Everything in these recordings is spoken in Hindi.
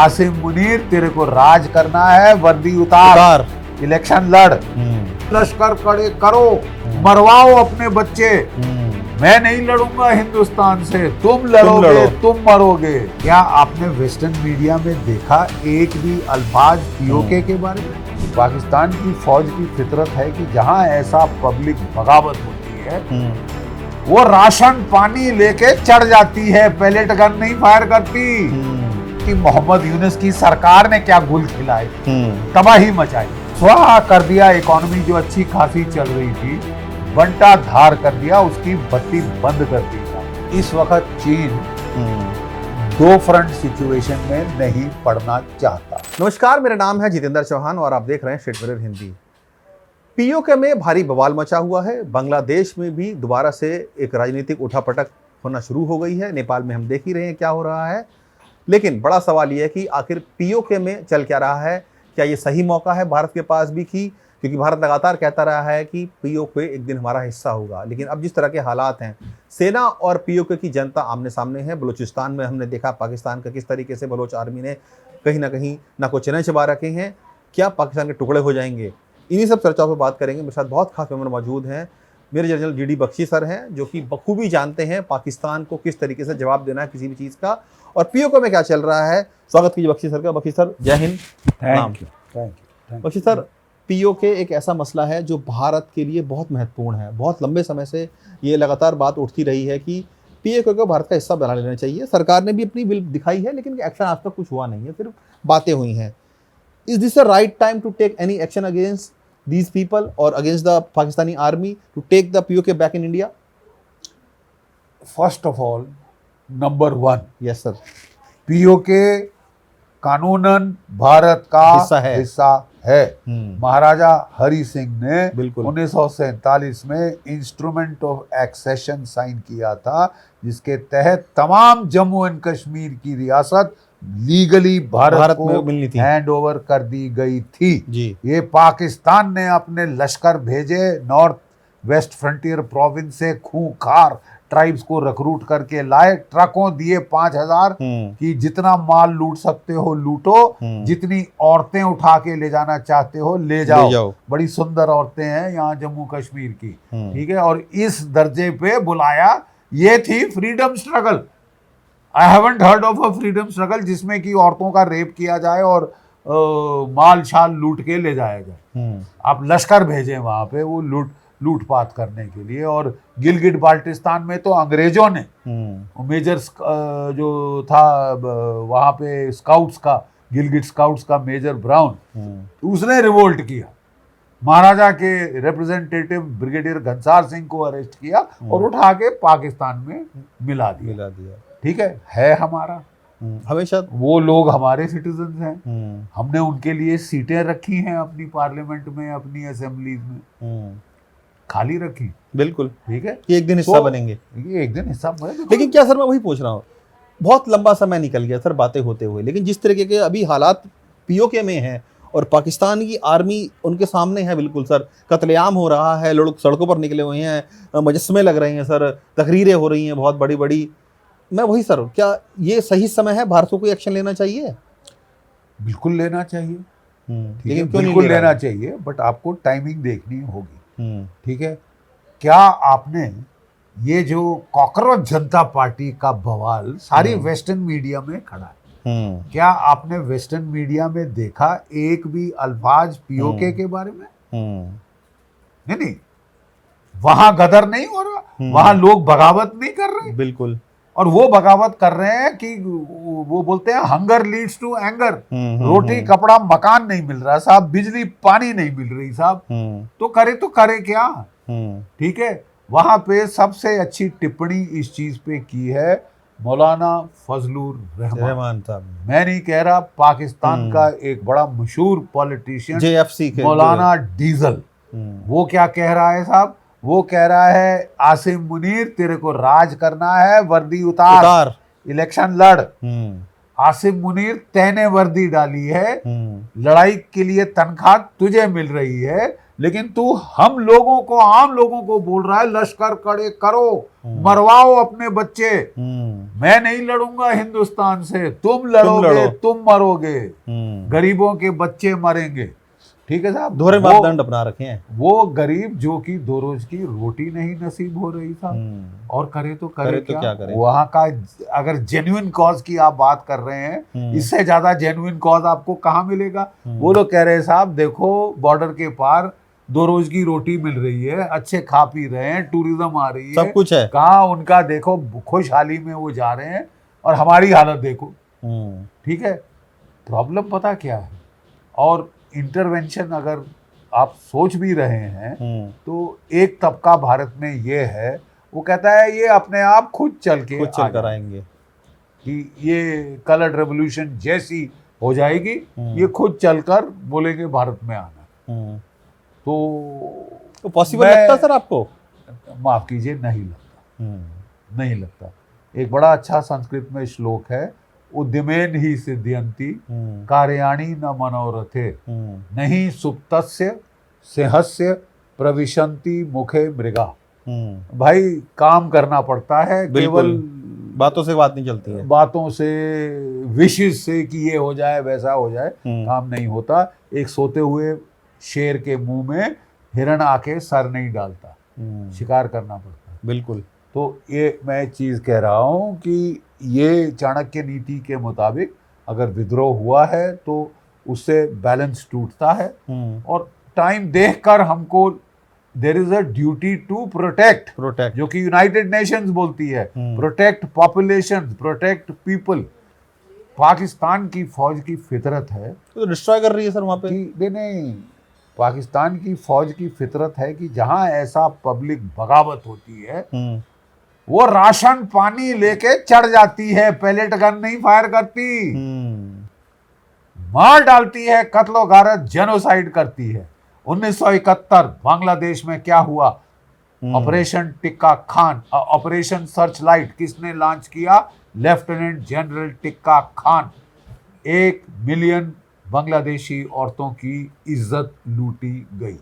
आसिम मुनीर, तेरे को राज करना है, वर्दी उतार, इलेक्शन लड़, लश्कर खड़े करो, मरवाओ अपने बच्चे। मैं नहीं लड़ूंगा हिंदुस्तान से, तुम लड़ोगे, तुम मरोगे। क्या आपने वेस्टर्न मीडिया में देखा एक भी अल्फाज पीओके के बारे में? पाकिस्तान की फौज की फितरत है कि जहां ऐसा पब्लिक बगावत होती है वो राशन पानी लेके चढ़ जाती है, पैलेट गन नहीं फायर करती। कि मोहम्मद यूनुस की सरकार ने क्या गुल खिलाए, तबाही मचाई, स्वाहा कर दिया इकोनॉमी जो अच्छी खासी चल रही थी, बंटा धार कर दिया, उसकी बत्ती बंद कर दी। इस वक्त चीन दो फ्रंट सिचुएशन में नहीं पड़ना चाहता। नमस्कार, मेरा नाम है जितेंद्र चौहान और आप देख रहे हैं स्टेट मिरर हिंदी। पीओके में भारी बवाल मचा हुआ है। बांग्लादेश में भी दोबारा से एक राजनीतिक उठापटक होना शुरू हो गई है। नेपाल में हम देख ही रहे हैं क्या हो रहा है। लेकिन बड़ा सवाल यह है कि आखिर पीओके में चल क्या रहा है। क्या ये सही मौका है भारत के पास भी कि क्योंकि भारत लगातार कहता रहा है कि पीओके एक दिन हमारा हिस्सा होगा, लेकिन अब जिस तरह के हालात हैं, सेना और पीओके की जनता आमने सामने है। बलूचिस्तान में हमने देखा पाकिस्तान का किस तरीके से बलोच आर्मी ने कहीं ना कहीं नाको चने चबा रखे हैं। क्या पाकिस्तान के टुकड़े हो जाएंगे? इन्हीं सब चर्चाओं पर बात करेंगे। मेरे साथ बहुत खास मेहमान मौजूद हैं। मेरे जनरल जीडी बख्शी सर हैं, जो कि बखूबी जानते हैं पाकिस्तान को किस तरीके से जवाब देना है किसी भी चीज़ का, और पीओके में क्या चल रहा है। स्वागत कीजिए बख्शी सर का। बख्शी सर, जय Hind. Thank you. Bakshi sir, PoK एक ऐसा मसला है जो भारत के लिए बहुत महत्वपूर्ण है। बहुत लंबे समय से ये लगातार बात उठती रही है कि पीओके को भारत का हिस्सा बना लेना चाहिए। सरकार ने भी अपनी विल दिखाई है, लेकिन एक्शन आज तक कुछ हुआ नहीं है, सिर्फ बातें हुई हैं। Is this a right time to take any action against these people or against the Pakistani army to take the POK back in India? First of all, number one, Yes sir. PoK कानूनन भारत का हिस्सा है। महाराजा हरि सिंह ने 1947 में इंस्ट्रूमेंट ऑफ एक्सेशन साइन किया था, जिसके तहत तमाम जम्मू एंड कश्मीर की रियासत लीगली भारत को हैंड ओवर कर दी गई थी जी। ये पाकिस्तान ने अपने लश्कर भेजे, नॉर्थ वेस्ट फ्रंटियर प्रोविंस से खूंखार ट्राइब्स को रिक्रूट करके लाए, ट्रकों दिए 5000 कि जितना माल लूट सकते हो लूटो, जितनी औरतें उठा के ले जाना चाहते हो ले जाओ। बड़ी सुंदर औरतें हैं यहाँ जम्मू कश्मीर की, ठीक है। और इस दर्जे पे बुलाया। ये थी freedom struggle. I haven't heard of a freedom struggle जिसमें कि औरतों का रेप किया जाए और माल शाल लूट के ले जाया जाए। आप लश्कर भेजें वहां पे वो लूटपाट करने के लिए। और गिलगिट बाल्टिस्तान में तो अंग्रेजों ने मेजर जो था वहां पे स्काउट्स का, गिलगिट स्काउट्स का मेजर ब्राउन, उसने रिवोल्ट किया। महाराजा के रिप्रेजेंटेटिव ब्रिगेडियर घनसार सिंह को अरेस्ट किया और उठा के पाकिस्तान में मिला दिया। ठीक है हमारा हमेशा। वो लोग हमारे सिटीजन्स हैं, हमने उनके लिए सीटें रखी हैं अपनी पार्लियामेंट में, अपनी असेंबलीज में खाली रखी। बिल्कुल ठीक है, ये एक दिन हिस्सा बनेंगे, ये एक दिन हिस्सा बनेंगे। लेकिन क्या सर, मैं वही पूछ रहा हूँ, बहुत लंबा समय निकल गया सर बातें होते हुए, लेकिन जिस तरीके के अभी हालात पीओके में हैं और पाकिस्तान की आर्मी उनके सामने है, बिल्कुल सर, कत्लेआम हो रहा है, लोग सड़कों पर निकले हुए हैं, मुजस्समे लग रहे हैं सर, तकरीरें हो रही हैं बहुत बड़ी बड़ी। मैं वही सर, क्या ये सही समय है? भारत को कोई एक्शन लेना चाहिए? बिल्कुल लेना चाहिए, लेकिन क्यों बिल्कुल लेना चाहिए, बट आपको टाइमिंग देखनी होगी। ठीक है, क्या आपने ये जो कॉकरोच जनता पार्टी का बवाल सारी वेस्टर्न मीडिया में खड़ा है, क्या आपने वेस्टर्न मीडिया में देखा एक भी अल्फाज पीओके के बारे में? नहीं, वहां गदर नहीं हो रहा, वहां लोग बगावत नहीं कर रहे। बिल्कुल। और वो बगावत कर रहे हैं कि वो बोलते हैं हंगर लीड्स टू एंगर। रोटी कपड़ा मकान नहीं मिल रहा साहब, बिजली पानी नहीं मिल रही साहब, तो करे क्या? ठीक है, वहां पे सबसे अच्छी टिप्पणी इस चीज पे की है मौलाना फजलुर रहमान साहब। मैं नहीं कह रहा, पाकिस्तान का एक बड़ा मशहूर पॉलिटिशियन JFC के मौलाना डीजल, वो क्या कह रहा है साहब? वो कह रहा है आसिम मुनीर, तेरे को राज करना है, वर्दी उतार, इलेक्शन लड़। आसिम मुनीर, तैने वर्दी डाली है, लड़ाई के लिए तनख्वाह तुझे मिल रही है, लेकिन तू हम लोगों को, आम लोगों को बोल रहा है लश्कर खड़े करो, मरवाओ अपने बच्चे। मैं नहीं लड़ूंगा हिंदुस्तान से, तुम लड़ोगे, तुम मरोगे, गरीबों के बच्चे मरेंगे। ठीक है साहब, दोहरे मापदंड अपना रखे हैं। वो गरीब जो कि 2 रोज की रोटी नहीं नसीब हो रही था, और करे तो क्या करे? वहां का अगर जेन्युइन कॉज की आप बात कर रहे हैं, इससे ज्यादा जेन्युइन कॉज आपको कहाँ मिलेगा? वो लोग कह रहे हैं साहब देखो बॉर्डर के पार 2 रोज की रोटी मिल रही है, अच्छे खा पी रहे हैं, टूरिज्म आ रही है, सब कुछ है। कहाँ उनका देखो खुशहाली में वो जा रहे हैं, और हमारी हालत देखो। ठीक है, प्रॉब्लम पता क्या है? और इंटरवेंशन अगर आप सोच भी रहे हैं तो एक तबका भारत में ये है, वो कहता है ये अपने आप खुद चल कर आएंगे, कि ये कलर रेवोल्यूशन जैसी हो जाएगी, ये खुद चलकर बोलेंगे भारत में आना। तो पॉसिबल लगता सर आपको? माफ कीजिए, नहीं लगता, नहीं लगता। एक बड़ा अच्छा संस्कृत में श्लोक है, उद्यमेन ही सिद्ध्यन्ति कार्याणि न मनोरथे, नहीं सुप्तस्य सिंहस्य प्रविशन्ति मुखे मृगा। भाई काम करना पड़ता है, केवल बातों से बात नहीं चलती है, बातों से, विशेष से कि ये हो जाए वैसा हो जाए, काम नहीं होता। एक सोते हुए शेर के मुंह में हिरण आके सर नहीं डालता, शिकार करना पड़ता है। बिल्कुल। तो ये मैं चीज कह रहा हूँ कि ये चाणक्य नीति के मुताबिक अगर विद्रोह हुआ है तो उससे बैलेंस टूटता है, और टाइम देखकर हमको there is a duty to protect, जो कि यूनाइटेड नेशंस बोलती है, protect population, protect people. Pakistan की फौज की फितरत है तो डिस्ट्रॉय कर रही है सर वहां पे। नहीं, पाकिस्तान की फौज की फितरत है कि जहां ऐसा पब्लिक बगावत होती है वो राशन पानी लेके चढ़ जाती है, पैलेट गन नहीं फायर करती, मार डालती है, कत्लो गारत, जेनोसाइड करती है। 1971 बांग्लादेश में क्या हुआ? Operation tikka Khan, operation search light किसने लॉन्च किया? Lieutenant general tikka Khan. 1 million Bangladeshi औरतों की इज्जत लूटी गई,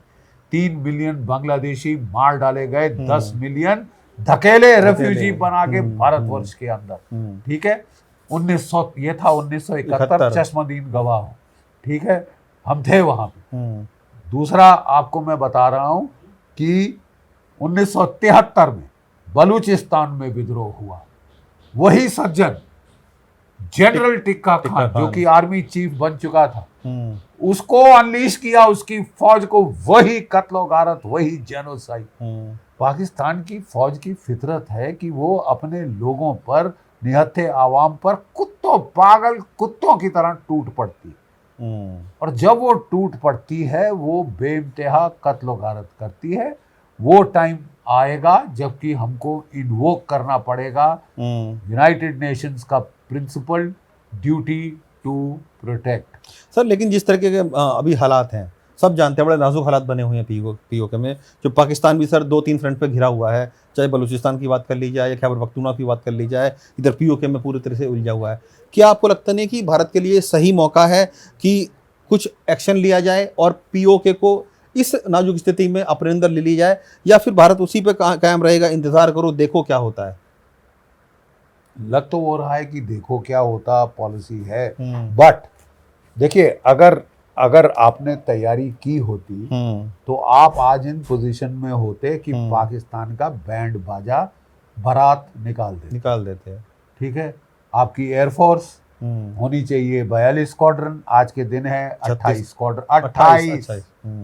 3 मिलियन बांग्लादेशी मार डाले गए, 10 मिलियन धकेले रेफ्यूजी बना के भारतवर्ष के अंदर। ठीक है, 1971 चश्मदीन गवाह हो। ठीक है, हम थे वहां पे। दूसरा आपको मैं बता रहा हूं कि 1973 में बलूचिस्तान में विद्रोह हुआ, वही सज्जन जनरल टिक्का खान जो कि आर्मी चीफ बन चुका था, उसको अनलीश किया, उसकी फौज को, वही कत्लो गारत, वही जेनोसाइड। पाकिस्तान की फौज की फितरत है कि वो अपने लोगों पर, निहत्थे आवाम पर कुत्तों, पागल कुत्तों की तरह टूट पड़ती, और जब वो टूट पड़ती है वो बेइंतहा कत्लो गारत करती है। वो टाइम आएगा जबकि हमको इन्वोक करना पड़ेगा यूनाइटेड नेशंस का principle, duty to protect. Sir लेकिन जिस तरीके के अभी हालात हैं, सब जानते हैं बड़े नाजुक हालात बने हुए हैं पीओके में, जो पाकिस्तान भी सर 2-3 फ्रंट पे घिरा हुआ है, चाहे बलूचिस्तान की बात कर ली जाए या खैबर पख्तूनख्वा की बात कर ली जाए, इधर पीओके में पूरी तरह से उलझा हुआ है। क्या आपको लगता नहीं कि भारत के लिए सही मौका है कि कुछ एक्शन लिया जाए और पीओके को इस नाजुक स्थिति में अपने अंदर ले ली जाए, या फिर भारत उसी पे कायम रहेगा, इंतजार करो देखो क्या होता है? लग तो वो रहा है कि देखो क्या होता पॉलिसी है, बट देखिए अगर आपने तैयारी की होती तो आप आज इन पोजीशन में होते कि पाकिस्तान का बैंड बाजा बारात निकाल देते। ठीक है, आपकी एयरफोर्स होनी चाहिए 42 स्क्वाड्रन, आज के दिन है 28 स्क्वाड्रन, 28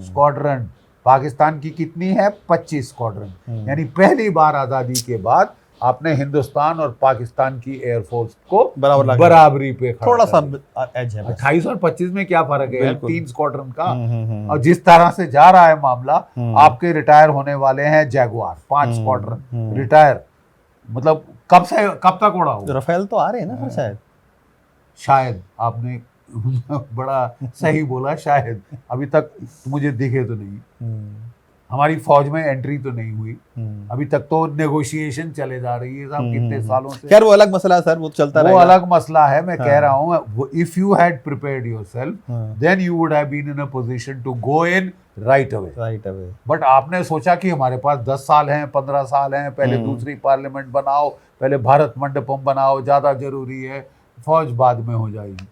स्क्वाड्रन। पाकिस्तान की कितनी है? 25 स्क्वाड्रन। यानी पहली बार आज़ादी के बाद आपने हिंदुस्तान और पाकिस्तान की एयरफोर्स को बराबरी पे खड़ा, थोड़ा सा एज है। 28 और 25 में क्या फर्क है? 3 स्क्वाड्रन का। और जिस तरह से जा रहा है मामला, आपके रिटायर होने वाले हैं जैगुआर, 5 स्क्वाड्रन रिटायर, मतलब कब तक उड़ा होगा? राफेल तो आ रहे हैं ना सर, शायद आपने बड़ा सही बोला, शायद अभी तक मुझे दिखे तो नहीं। हमारी फौज में एंट्री तो नहीं हुई अभी तक, तो नेगोशिएशन चले जा रही है साहब कितने सालों से। खैर वो अलग मसला है सर, वो चलता वो रहेगा। अलग मसला है। मैं कह रहा हूँ if you had prepared yourself then you would have been in a position to go in right away. But आपने सोचा कि हमारे पास 10 साल हैं, 15 साल हैं, पहले दूसरी पार्लियामेंट बनाओ, पहले भारत मंडपम बनाओ, ज्यादा जरूरी है, फौज बाद में हो जाएगी।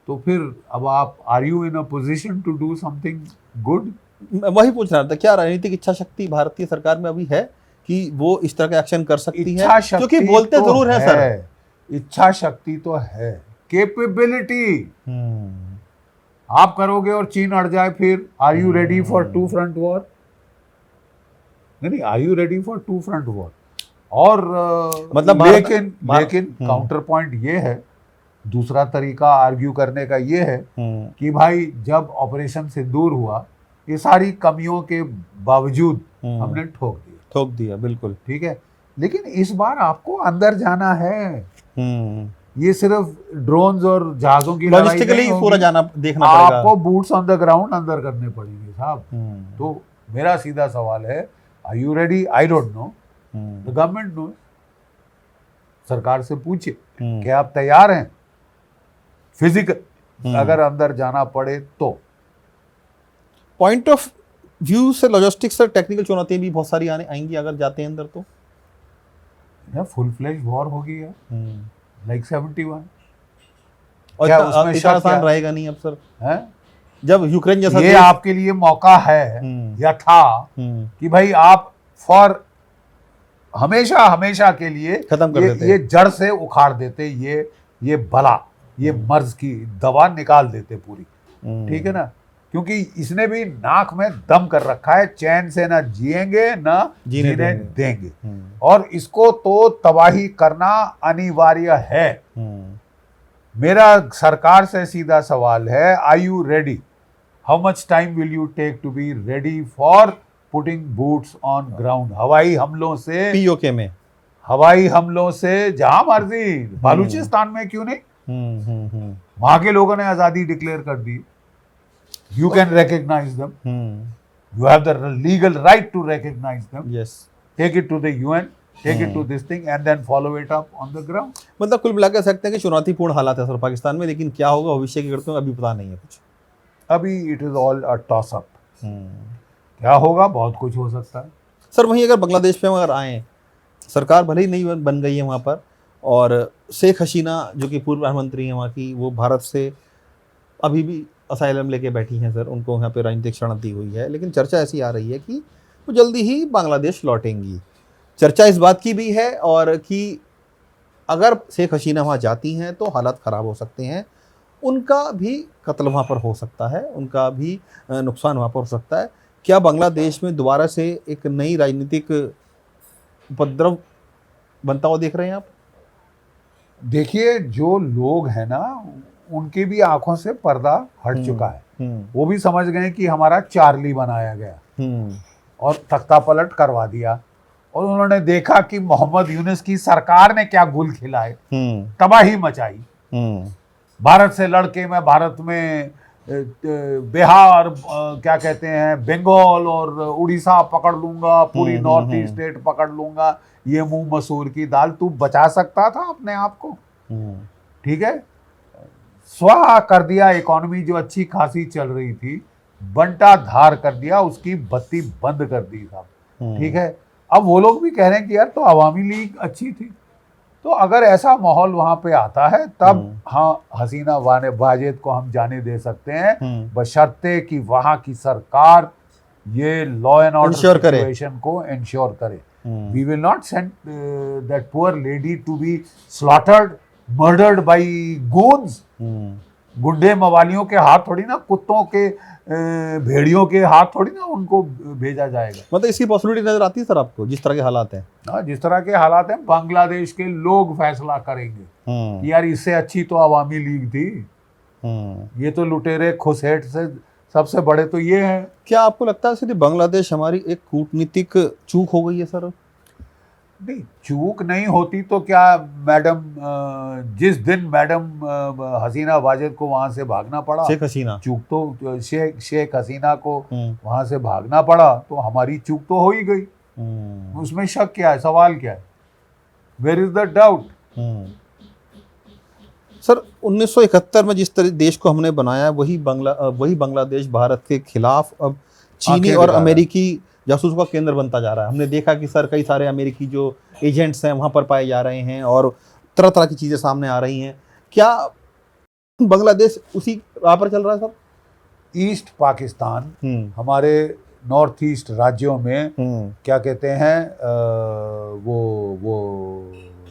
तो फिर अब आप are you in a position to do something good? वही पूछ रहा था, क्या राजनीतिक इच्छा शक्ति भारतीय सरकार में अभी है कि वो इस तरह का एक्शन कर सकती है? इच्छा शक्ति क्योंकि बोलते तो जरूर है सर, इच्छा शक्ति तो है, कैपेबिलिटी आप करोगे और चीन अड़ जाए, फिर are you ready for two front war? नहीं, are you ready for two front war? और मतलब लेकिन काउंटर पॉइंट ये है, दूसरा तरीका आर्ग्यू करने का ये है कि भाई जब ऑपरेशन सिंदूर हुआ, ये सारी कमियों के बावजूद हमने ठोक दिया, बिल्कुल ठीक है। लेकिन इस बार आपको अंदर जाना है, ये सिर्फ ड्रोन्स और जहाजों की लड़ाई लॉजिस्टिकली नहीं पूरा होगी, जाना देखना पड़ेगा आपको बूट्स ऑन द ग्राउंड अंदर करने पड़ेंगे साहब। तो मेरा सीधा सवाल है, are you ready? I don't know, the government know. सरकार से पूछिए कि आप तैयार हैं फिजिकल अगर अंदर जाना पड़े तो। पॉइंट ऑफ व्यू से लॉजिस्टिक्स और टेक्निकल चुनौतियां भी बहुत सारी आएंगी अगर जाते हैं अंदर तो। फुल फ्लेज वॉर होगी यार, लाइक 71। और क्या उसमें इतना आसान रहेगा नहीं अब सर, है? जब यूक्रेन जैसा ये आपके लिए मौका है या था कि भाई आप फॉर हमेशा के लिए खत्म कर देते, ये जड़ से उखाड़ देते, ये बला, ये मर्ज की दवा निकाल देते पूरी, ठीक है ना। क्योंकि इसने भी नाक में दम कर रखा है, चैन से ना जिएंगे ना जीने देंगे, और इसको तो तबाही करना अनिवार्य है। मेरा सरकार से सीधा सवाल है, are you ready? How much time will you take to be ready for putting boots on ground? हवाई हमलों से, पीओके में हवाई हमलों से जहां मर्जी, बलूचिस्तान में क्यों नहीं? वहां के लोगों ने आजादी डिक्लेयर कर दी, you can recognize them, you have the legal right to recognize them, yes, take it to the UN, take it to this thing and then follow it up on the ground. मतलब कुल मिलाकर सकते हैं कि चुनौतीपूर्ण हालात है सर पाकिस्तान में, लेकिन क्या होगा भविष्य की करते हैं अभी पता नहीं है कुछ। अभी it is all a toss up, क्या होगा, बहुत कुछ हो सकता है सर। वहीं अगर बांग्लादेश पे अगर आए, सरकार भले ही नहीं बन गई है वहाँ पर, और शेख हसीना जो कि पूर्व प्रधानमंत्री हैं वहाँ की, वो भारत से अभी भी असाइलम लेके बैठी हैं सर, उनको यहाँ पे राजनीतिक शरण दी हुई है, लेकिन चर्चा ऐसी आ रही है कि वो जल्दी ही बांग्लादेश लौटेंगी। चर्चा इस बात की भी है और कि अगर शेख हसीना वहाँ जाती हैं तो हालात ख़राब हो सकते हैं, उनका भी कत्ल वहाँ पर हो सकता है, उनका भी नुकसान वहाँ पर हो सकता है। क्या बांग्लादेश में दोबारा से एक नई राजनीतिक उपद्रव बनता हुआ देख रहे हैं आप? देखिए, जो लोग हैं ना, उनकी भी आंखों से पर्दा हट चुका है, वो भी समझ गए कि हमारा चार्ली बनाया गया और तख्ता पलट करवा दिया, और उन्होंने देखा कि मोहम्मद यूनुस की सरकार ने क्या गुल खिलाए, तबाही मचाई। भारत से लड़के मैं भारत में बिहार, क्या कहते हैं, बंगाल और उड़ीसा पकड़ लूंगा, पूरी नॉर्थ ईस्ट स्टेट पकड़ लूंगा, ये मुंह मसूर की दाल। तू बचा सकता था अपने आप को, ठीक है? स्वाहा कर दिया इकोनॉमी जो अच्छी खासी चल रही थी, बंटा धार कर दिया, उसकी बत्ती बंद कर दी साहब, ठीक है। अब वो लोग भी कह रहे हैं कि यार तो अवामी लीग अच्छी थी। तो अगर ऐसा माहौल वहां पे आता है तब हाँ, हसीना वाजेद को हम जाने दे सकते हैं, बशर्ते कि वहां की सरकार ये लॉ एंड ऑर्डर सिचुएशन को इंश्योर करे। We will not send that poor lady to be slaughtered, murdered by goons. गुंडे मवालियों के हाथ थोड़ी ना, कुत्तों के, भेड़ियों के हाथ थोड़ी ना उनको भेजा जाएगा। मतलब इसकी पॉसिबिलिटी नजर आती है सर आपको, जिस तरह के हालात हैं? हाँ, जिस तरह के हालात हैं, बांग्लादेश के लोग फैसला करेंगे कि यार इससे अच्छी तो अवामी लीग थी, ये तो लुटेरे खुसहेट से सबसे बड़े तो ये हैं। क्या आपको लगता है सिर्फ बांग्लादेश हमारी एक कूटनीतिक चूक हो गई है सर? नहीं, चूक नहीं होती तो क्या मैडम, जिस दिन मैडम हसीना वाजिद को वहां से भागना पड़ा, शेख हसीना, चूक तो शेख हसीना को वहां से भागना पड़ा, तो हमारी चूक तो हो ही गई। उसमें शक क्या है, सवाल क्या है, where is the doubt? Sir 1971 में जिस तरह देश को हमने बनाया वही बांग्लादेश भारत के खिलाफ अब चीनी आंखें और दिखा रहा है। अमेरिकी जासूस का केंद्र बनता जा रहा है। हमने देखा कि सर कई सारे अमेरिकी जो एजेंट्स हैं वहाँ पर पाए जा रहे हैं और तरह तरह की चीज़ें सामने आ रही हैं। क्या बांग्लादेश उसी राह पर चल रहा है सर? ईस्ट पाकिस्तान हमारे नॉर्थ ईस्ट राज्यों में क्या कहते हैं, वो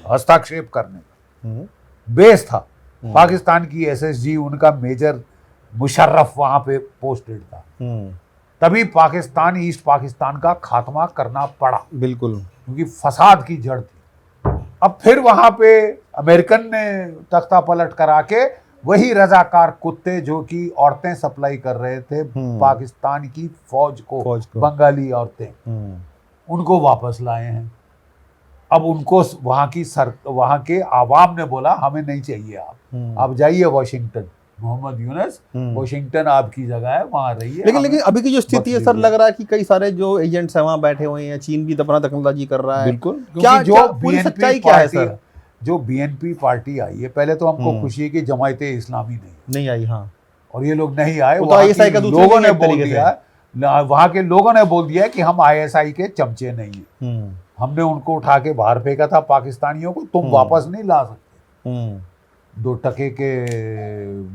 हस्तक्षेप करने बेस था। पाकिस्तान की एसएसजी, उनका मेजर मुशर्रफ वहां पे पोस्टेड था, तभी पाकिस्तान ईस्ट पाकिस्तान का खात्मा करना पड़ा, बिल्कुल, क्योंकि फसाद की जड़ थी। अब फिर वहां पे अमेरिकन ने तख्ता पलट करा के वही रजाकार कुत्ते जो कि औरतें सप्लाई कर रहे थे पाकिस्तान की फौज को, बंगाली औरतें, उनको वापस लाए हैं। अब उनको वहां के आवाम ने बोला हमें नहीं चाहिए आप जाइए वाशिंगटन, मोहम्मद यूनुस, वाशिंगटन आपकी जगह है, वहां रहिए। लेकिन अभी की जो स्थिति है सर, लग रहा है कि कई सारे जो एजेंट्स हैं वहां बैठे हुए हैं, चीन भी अपना दखलंदाजी कर रहा है। बिल्कुल, क्या जो पूरी सच्चाई क्या है सर? जो बीएनपी पार्टी आई है, पहले तो हमको खुशी है कि जमायते इस्लामी नहीं आई। हाँ, और ये लोग नहीं आए, लोगों ने बोल दिया, वहां के लोगों ने बोल दिया कि हम आईएसआई के चमचे नहीं है। हमने उनको उठा के बाहर फेंका था पाकिस्तानियों को, तुम वापस नहीं ला सकते, 2 टके के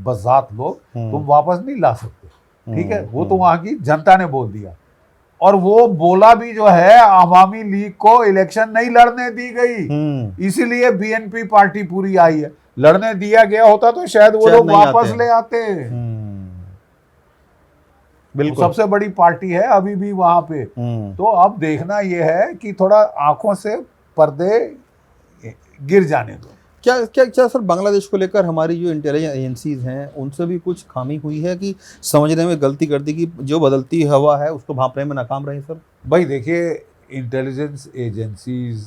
बज़ात लोग तुम वापस नहीं ला सकते, ठीक है। वो तो वहां की जनता ने बोल दिया, और वो बोला भी जो है, अवामी लीग को इलेक्शन नहीं लड़ने दी गई, इसीलिए बीएनपी पार्टी पूरी आई है। लड़ने दिया गया होता तो शायद वो लोग वापस ले आते। बिल्कुल, सबसे बड़ी पार्टी है अभी भी वहां पे। तो अब देखना यह है कि थोड़ा आंखों से पर्दे गिर जाने दो। क्या सर बांग्लादेश को लेकर हमारी जो इंटेलिजेंस एजेंसीज हैं उनसे भी कुछ खामी हुई है कि समझने में गलती कर दी कि जो बदलती हवा है उसको भांपने में नाकाम रहे सर? भाई देखिए, इंटेलिजेंस एजेंसीज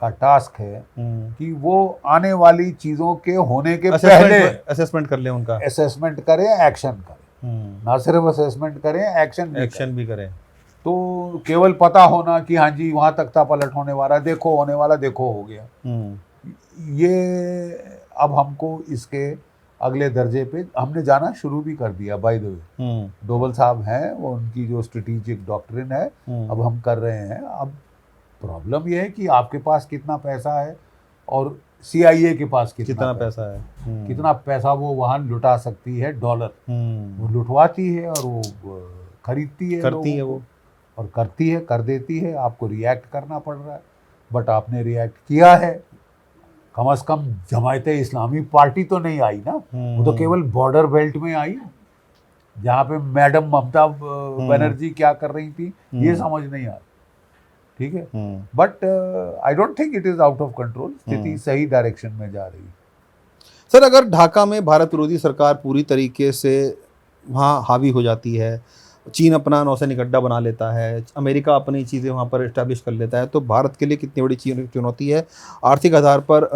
का टास्क है कि वो आने वाली चीजों के होने के पहले असेसमेंट कर ले, उनका असेसमेंट करें, एक्शन करें, ना सिर्फ असेसमेंट करें, एक्शन भी करें। तो केवल पता होना कि हाँ जी वहां तख्ता पलट होने वाला, देखो होने वाला, देखो हो गया, ये अब हमको इसके अगले दर्जे पे हमने जाना शुरू भी कर दिया। बाय द वे, डोवल साहब हैं, वो उनकी जो स्ट्रेटेजिक डॉक्ट्रिन है अब हम कर रहे हैं। अब प्रॉब्लम ये है कि आपके पास कितना पैसा है और CIA के पास कितना पैसा है, कितना पैसा वो वहां लुटा सकती है, डॉलर वो लुटवाती है और वो खरीदती है, करती है वो, और करती है, कर देती है। आपको रिएक्ट करना पड़ रहा है, बट आपने रिएक्ट किया है। कम से कम जमायते इस्लामी पार्टी तो नहीं आई ना, वो तो केवल बॉर्डर बेल्ट में आई, जहाँ पे मैडम ममता बनर्जी क्या कर रही थी ये समझ नहीं आ रही, ठीक है। But I don't think it is out of control, स्थिति सही डायरेक्शन में जा रही है। सर अगर ढाका में भारत विरोधी सरकार पूरी तरीके से वहाँ हावी हो जाती है, चीन अपना नौसैनिक अड्डा बना लेता है, अमेरिका अपनी चीज़ें वहाँ पर इस्टेब्लिश कर लेता है, तो भारत के लिए कितनी बड़ी चुनौती है? आर्थिक आधार पर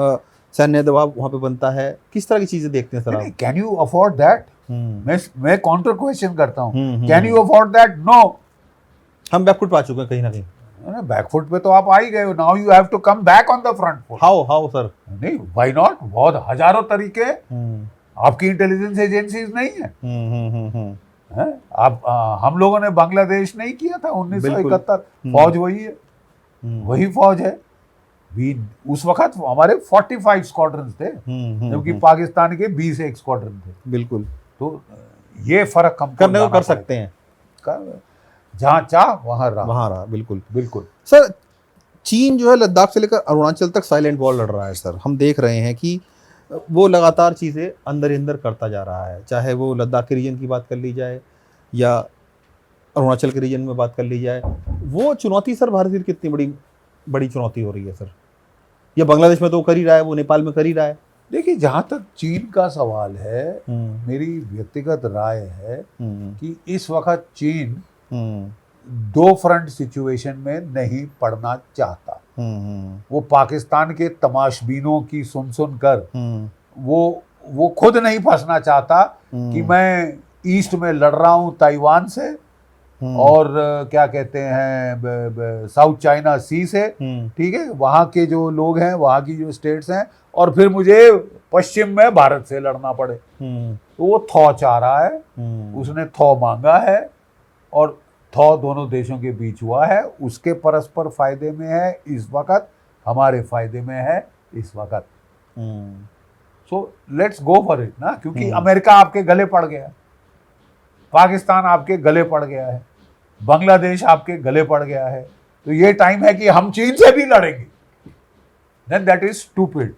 सैन्य दबाव वहाँ पे बनता है, किस तरह की चीज़ें देखते हैं सर आप? Can you afford that? मैं काउंटर क्वेश्चन करता हूँ, can you afford that? No, हम बैकफुट पा चुके हैं कहीं ना कहीं। बैकफुट पे तो आप आ ही गए हो, now you have to come back on the front foot. How sir? नहीं, व्हाई नॉट? बहुत हजारों तरीके, आपकी इंटेलिजेंस एजेंसीज नहीं है, आप हम लोगों ने बांग्लादेश नहीं किया था 1971, फौज वही है, वही फौज है। उस वक्त हमारे 45 स्क्वाड्रन थे, जबकि पाकिस्तान के 20 एक स्क्वाड्रन थे। बिल्कुल, तो ये फर्क हम करने को कर सकते हैं, जहां चाह वहां रहा। बिल्कुल बिल्कुल। सर चीन जो है लद्दाख से लेकर अरुणाचल तक साइलेंट वॉर लड़ रहा है सर। हम देख रहे हैं कि वो लगातार चीज़ें अंदर ही अंदर करता जा रहा है, चाहे वो लद्दाख के रीजन की बात कर ली जाए या अरुणाचल के रीजन में बात कर ली जाए। वो चुनौती सर भारत की कितनी बड़ी चुनौती हो रही है सर? या बांग्लादेश में तो कर ही रहा है, वो नेपाल में कर ही रहा है। देखिए, जहाँ तक चीन का सवाल है, मेरी व्यक्तिगत राय है कि इस वक्त चीन 2 फ्रंट सिचुएशन में नहीं पड़ना चाहता। वो पाकिस्तान के तमाशबीनों की सुन कर वो खुद नहीं फंसना चाहता कि मैं ईस्ट में लड़ रहा हूं ताइवान से और क्या कहते हैं साउथ चाइना सी से, ठीक है, वहां के जो लोग हैं, वहां की जो स्टेट्स हैं, और फिर मुझे पश्चिम में भारत से लड़ना पड़े। तो वो थॉ चाह रहा है, उसने थॉ मांगा है और थॉ दोनों देशों के बीच हुआ है, उसके परस्पर फायदे में है इस वक्त, हमारे फायदे में है इस वक्त। So let's go for it ना, क्योंकि अमेरिका आपके गले पड़ गया, पाकिस्तान आपके गले पड़ गया है, बांग्लादेश आपके गले पड़ गया है, तो ये टाइम है कि हम चीन से भी लड़ेंगे। Then that is stupid.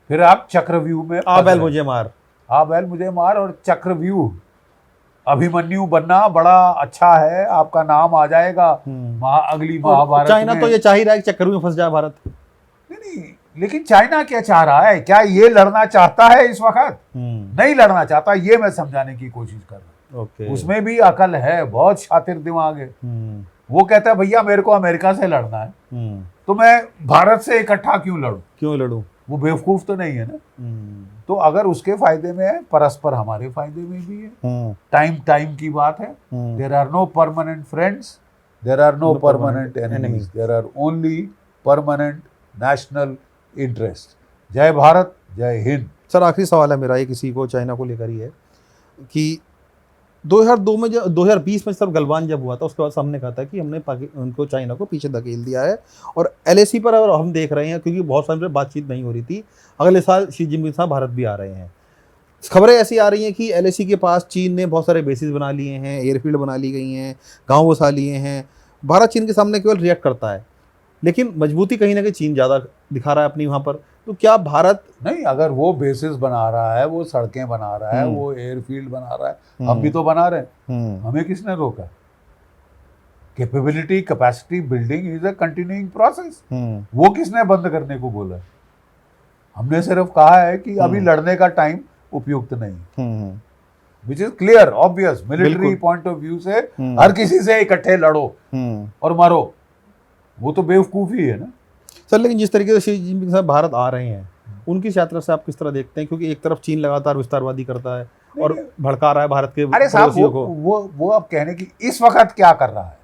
फिर आप चक्रव्यूह में आ बैल मुझे मार, हाँ बैल मुझे मार, और चक्रव्यूह अभिमन्यु बनना बड़ा अच्छा है, आपका नाम आ जाएगा अगली महाभारत चाइना में। तो ये चाह ही रहा है कि चक्रव्यूह में फंस जाए भारत। नहीं, लेकिन चाइना क्या चाह रहा है? क्या ये लड़ना चाहता है इस वक्त? नहीं लड़ना चाहता, ये मैं समझाने की कोशिश कर रहा हूँ। उसमें भी अकल है, बहुत शातिर दिमाग है। वो कहता है भैया मेरे को अमेरिका से लड़ना है, तो मैं भारत से इकट्ठा क्यों लड़ूं? वो बेवकूफ तो नहीं है ना। तो अगर उसके फायदे में है, परस्पर हमारे फायदे में भी है। टाइम की बात है। There are no permanent friends, there are no permanent enemies, there are only permanent national interest. जय भारत, जय हिंद। सर आखिरी सवाल है मेरा, ये किसी को चाइना को लेकर ही है कि 2002 में जब 2020 में सब गलवान जब हुआ था, उसके बाद हमने कहा था कि हमने उनको चाइना को पीछे धकेल दिया है, और LAC पर और हम देख रहे हैं, क्योंकि बहुत सारी बातचीत नहीं हो रही थी, अगले साल शी जिनपिंग साहब भारत भी आ रहे हैं। खबरें ऐसी आ रही हैं कि LAC के पास चीन ने बहुत सारे बेसिस बना लिए हैं, एयरफील्ड बना ली गई हैं, गाँव बसा लिए हैं। भारत चीन के सामने केवल रिएक्ट करता है, लेकिन मजबूती कहीं ना कहीं चीन ज़्यादा दिखा रहा है अपनी वहाँ पर। तो क्या भारत नहीं, अगर वो बेसिस बना रहा है, वो सड़कें बना रहा है, वो एयरफील्ड बना रहा है, हम भी तो बना रहे हैं, हमें किसने रोका? Capability capacity building is a continuing process. वो किसने बंद करने को बोला? हमने सिर्फ कहा है कि अभी लड़ने का टाइम उपयुक्त नहीं, which is clear obvious. Military point of view से हर किसी से इकट्ठे लड़ो और मरो, वो तो बेवकूफ़ी है ना। सर लेकिन जिस तरीके से शी जिनपिंग साहब भारत आ रहे हैं, उनकी इस यात्रा से आप किस तरह देखते हैं? क्योंकि एक तरफ चीन लगातार विस्तारवादी करता है और भड़का रहा है भारत के पड़ोसियों को। वो अब कहने की इस वक्त क्या कर रहा है,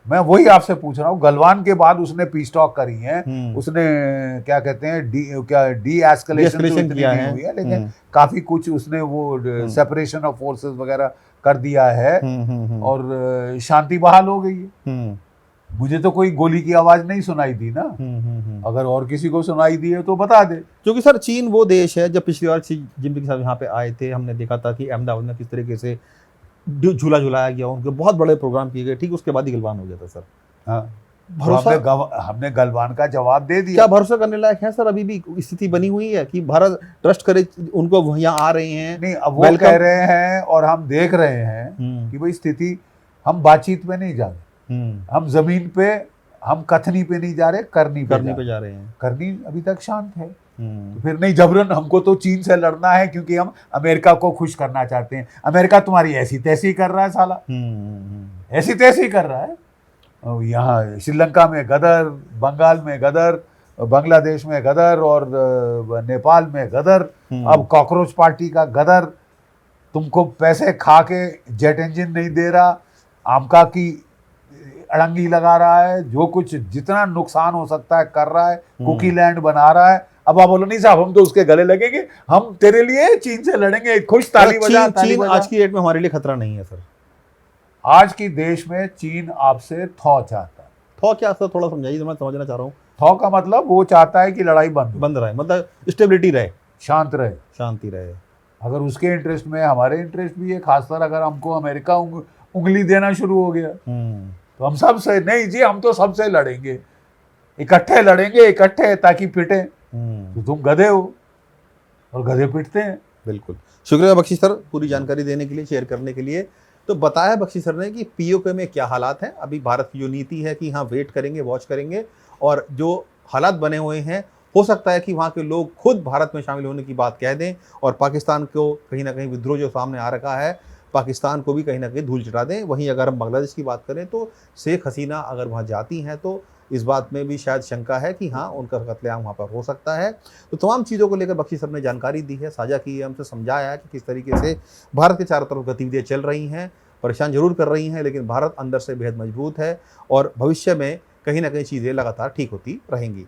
मैं वही आपसे पूछ रहा हूँ। गलवान के बाद उसने पीस टॉक करी है, उसने क्या कहते हैं डी एस्केलेशन किया है, लेकिन काफी कुछ उसने वो सेपरेशन ऑफ फोर्सेस वगैरह कर दिया है और शांति बहाल हो गई है। मुझे तो कोई गोली की आवाज नहीं सुनाई दी ना। अगर और किसी को सुनाई दी है तो बता दे। क्योंकि सर चीन वो देश है, जब पिछली बार शी जिनपिंग साहब यहाँ पे आए थे, हमने देखा था कि अहमदाबाद में किस तरीके से झूला झुलाया गया, उनके बहुत बड़े प्रोग्राम किए गए, ठीक उसके बाद ही गलवान हो गया था सर। हाँ, भरोसा तो हमने गलवान का जवाब दे दिया। क्या भरोसा करने लायक है सर? अभी भी स्थिति बनी हुई है कि भारत ट्रस्ट करे उनको, यहाँ आ रहे हैं? नहीं, अब वो कह रहे हैं और हम देख रहे हैं कि भाई स्थिति, हम बातचीत में नहीं जा रहे, हम जमीन पे, हम कथनी पे नहीं जा रहे, करनी पे जा रहे हैं। करनी अभी तक शांत है, तो फिर नहीं जबरन हमको तो चीन से लड़ना है क्योंकि हम अमेरिका को खुश करना चाहते हैं। अमेरिका तुम्हारी ऐसी तैसी कर रहा है साला, ऐसी तैसी कर रहा है। यहाँ श्रीलंका में गदर, बंगाल में गदर, बांग्लादेश में गदर और नेपाल में गदर, अब कॉकरोच पार्टी का गदर तुमको पैसे खा के जेट इंजन नहीं दे रहा, आमका की अड़ंगी लगा रहा है, जो कुछ जितना नुकसान हो सकता है कर रहा है, कुकी लैंड बना रहा है। अब आप बोलो नहीं साहब हम तो उसके गले लगेंगे, हम तेरे लिए चीन से लड़ेंगे, खुश ताली बजा। चीन आज की डेट में हमारे लिए खतरा नहीं है सर। आज की देश में चीन आपसे थॉ चाहता है। थॉ क्या सर, थोड़ा समझाइए, मैं समझना चाह रहा हूँ। थॉ का मतलब वो चाहता है कि लड़ाई बंद रहे, मतलब स्टेबिलिटी रहे, शांति रहे। अगर उसके इंटरेस्ट में हमारे इंटरेस्ट भी है, खासकर अगर हमको अमेरिका उंगली देना शुरू हो गया तो हम सबसे नहीं जी, हम तो सबसे लड़ेंगे, इकट्ठे लड़ेंगे, इकट्ठे ताकि पिटे। तो तुम गधे हो और गधे पिटते हैं। बिल्कुल, शुक्रिया बख्शी सर पूरी जानकारी देने के लिए, शेयर करने के लिए। तो बताया बख्शी सर ने कि पीओके में क्या हालात हैं। अभी भारत की जो नीति है कि हाँ वेट करेंगे, वॉच करेंगे, और जो हालात बने हुए हैं हो सकता है कि वहाँ के लोग खुद भारत में शामिल होने की बात कह दें, और पाकिस्तान को कहीं ना कहीं विद्रोह जो सामने आ रखा है, पाकिस्तान को भी कहीं ना कहीं धूल चटा दें। वहीं अगर हम बांग्लादेश की बात करें तो शेख हसीना अगर वहाँ जाती हैं तो इस बात में भी शायद शंका है कि हाँ, उनका कत्लेआम वहाँ पर हो सकता है। तो तमाम चीज़ों को लेकर बख्शी साहब ने जानकारी दी है, साझा की है, हमसे समझाया है कि किस तरीके से भारत के चारों तरफ गतिविधियाँ चल रही हैं, परेशान जरूर कर रही हैं, लेकिन भारत अंदर से बेहद मजबूत है और भविष्य में कहीं ना कहीं चीज़ें लगातार ठीक होती रहेंगी।